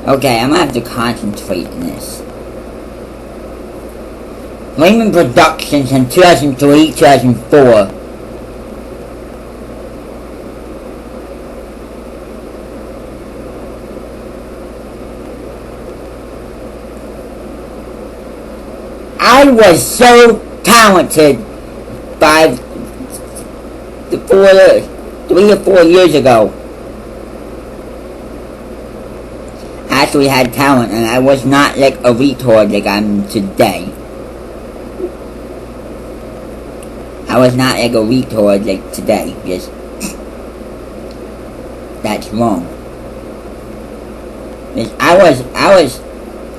Okay, I'm gonna have to concentrate on this. Reymon Productions in 2003, 2004. I was so talented by 3 or 4 years ago. I actually had talent, and I was not like a retard like I'm today. I was not like a retard like today, because that's wrong. Because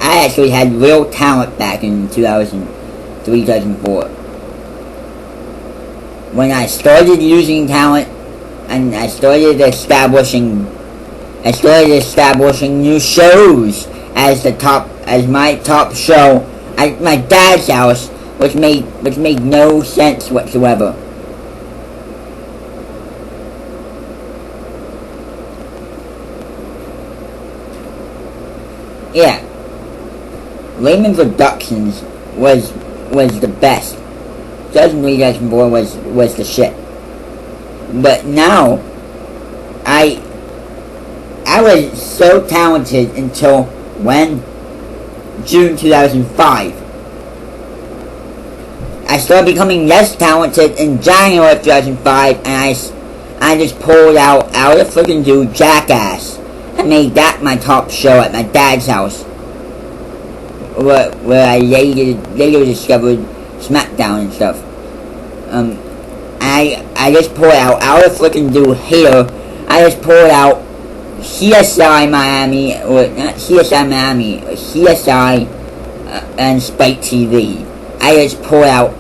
I actually had real talent back in 2003, 2004. When I started using talent, and I started establishing new shows as my top show at my dad's house, which made no sense whatsoever. Yeah, Reymon Productions was the best. 2003, 2004 was the shit. But now, I was so talented until when? June 2005. I started becoming less talented in January of 2005, and I just pulled out of freaking dude Jackass and made that my top show at my dad's house, where I later discovered SmackDown and stuff. I just pulled out of freaking dude here. I just pulled out CSI Miami, or not CSI Miami, CSI and Spike TV. I just pull out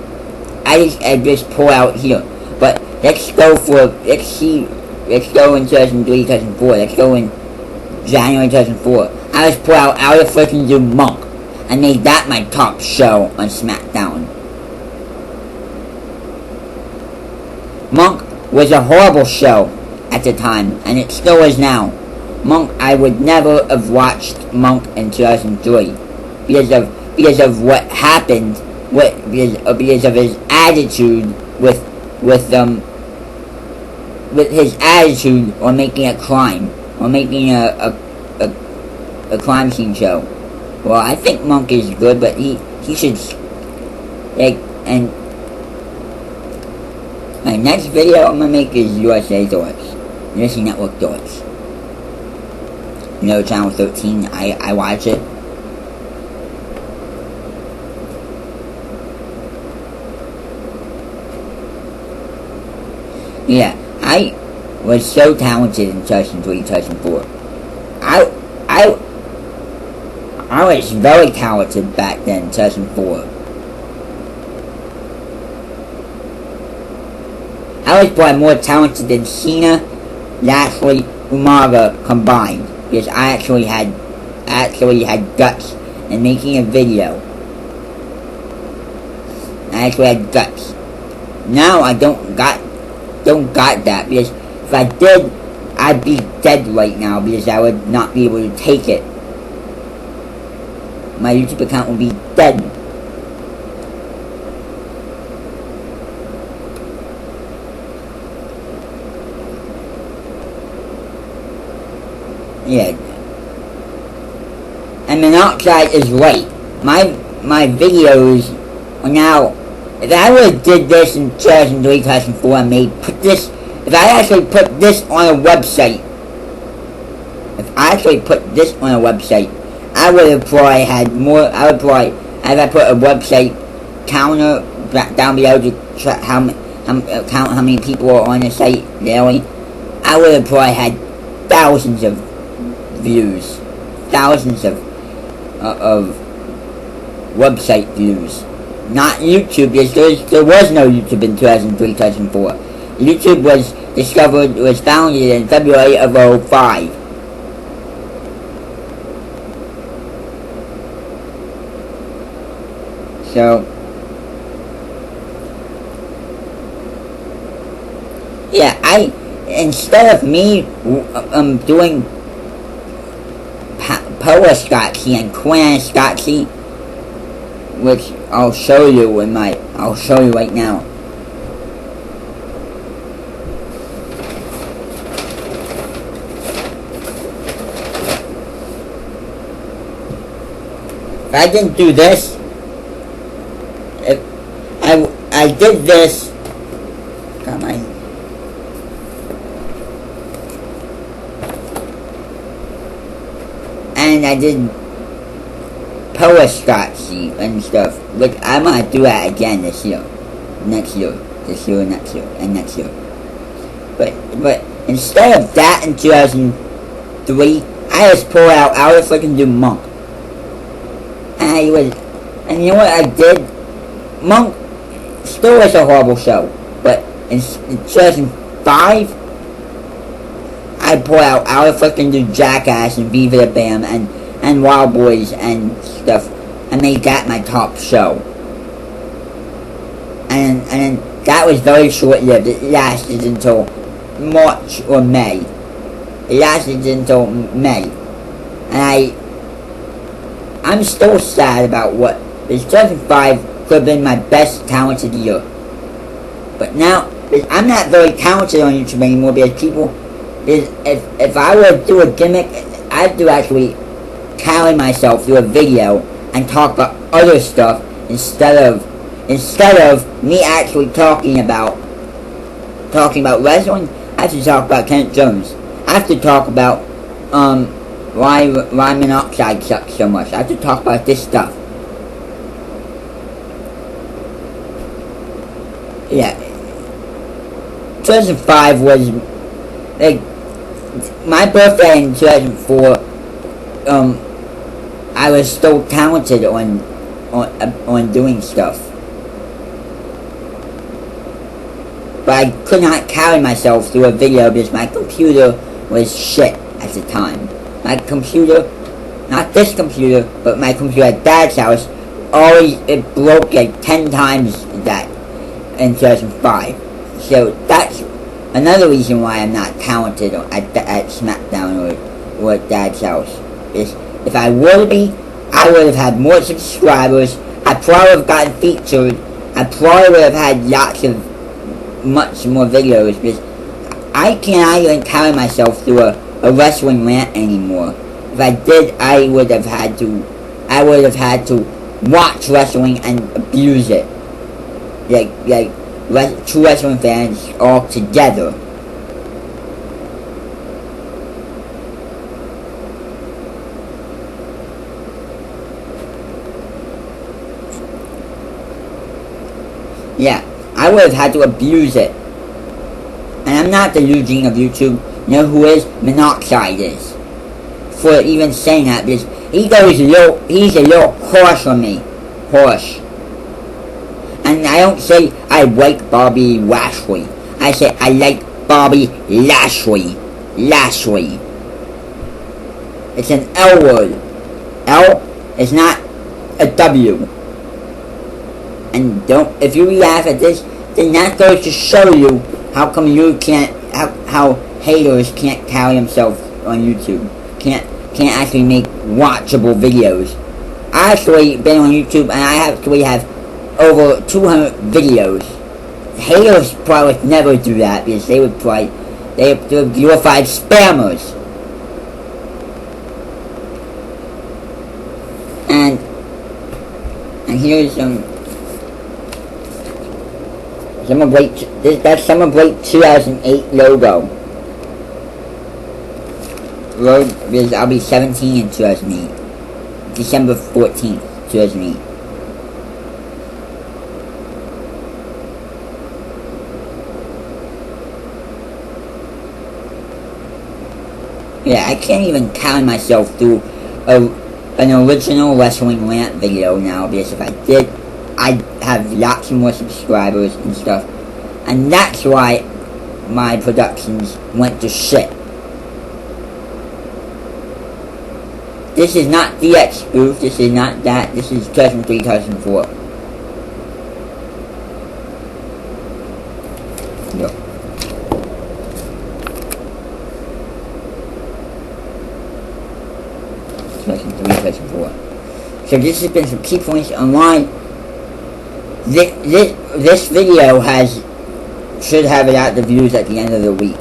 here. But let's go in 2003, 2004. Let's go in January 2004. I just pull out of freaking do Monk and made that my top show on SmackDown. Monk was a horrible show at the time, and it still is now. Monk, I would never have watched Monk in 2003 because of what happened. Because of his attitude with his attitude on making a crime, or making a crime scene show. Well, I think Monk is good, but he should, like, and my next video I'm gonna make is USA Thoughts, USA Network Thoughts. You know, Channel 13. I watch it. Yeah, I was so talented in 2003, 2004. I was very talented back then, 2004. I was probably more talented than Cena, Lashley, Umaga combined, because I actually had guts in making a video. I actually had guts. Now I don't got that, because if I did, I'd be dead right now, because I would not be able to take it. My YouTube account would be dead. Yeah. And Monoxide is right. My videos are now. If I would have did this in 2003, 2004, and if I actually put this on a website, I would have probably had more. I would probably, if I put a website counter down below to count how many people are on the site daily, I would have probably had thousands of views, thousands of website views. Not YouTube, because there was no YouTube in 2003, 2004. YouTube was founded in February of 2005. So, yeah, instead of me prductions and prductions, which I'll show you right now. If I didn't do this, if I did this, come on. And I did prductions and stuff, which I'm gonna do that again this year, next year, next year. But instead of that in 2003, I just pulled out. I was looking to do Monk, and you know what I did? Monk still was a horrible show, but in 2005. I pulled out Our Fucking Do Jackass and Viva the Bam and Wild Boys and stuff, and made that my top show. And that was very short-lived. It lasted until March or May. It lasted until May. And I'm still sad about what... 2005 could have been my best talented year. But now, I'm not very talented on YouTube anymore because people... If I were to do a gimmick, I have to actually carry myself through a video and talk about other stuff instead of me actually talking about wrestling. I have to talk about Kenneth Jones. I have to talk about why reymon oxide sucks so much. I have to talk about this stuff. Yeah. 2005 was like my birthday in 2004. I was still talented on doing stuff, but I could not carry myself through a video because my computer was shit at the time. My computer, not this computer, but my computer at Dad's house, it broke like 10 times that in 2005. So that's another reason why I'm not talented at SmackDown or at Dad's house. Is if I were to be, I would have had more subscribers. I probably would have gotten featured. I probably would have had much more videos, because I cannot even carry myself through a wrestling rant anymore. If I did, I would have had to watch wrestling and abuse it. Like true wrestling fans all together. Yeah, I would have had to abuse it. And I'm not the Eugene of YouTube. You know who is? Monoxide is. For even saying that, because he's a little harsh on me. Harsh. And I don't say I like Bobby Lashley. I say I like Bobby Lashley. Lashley. It's an L word. L is not a W. And if you laugh at this, then that goes to show you how come you can't, how haters can't carry themselves on YouTube. Can't actually make watchable videos. I actually been on YouTube and I actually have over 200 videos. Haters probably would never do that because they're glorified spammers. And here's that's Summer Break 2008 logo. Because I'll be 17 in 2008. December 14th, 2008. Yeah, I can't even carry myself through an original wrestling rant video now, because if I did, I'd have lots more subscribers and stuff. And that's why my productions went to shit. This is not DX spoof, this is not that, this is 2003, 2004. Look. person 3, person 4. So this has been some key points online. This video should have it out the views at the end of the week.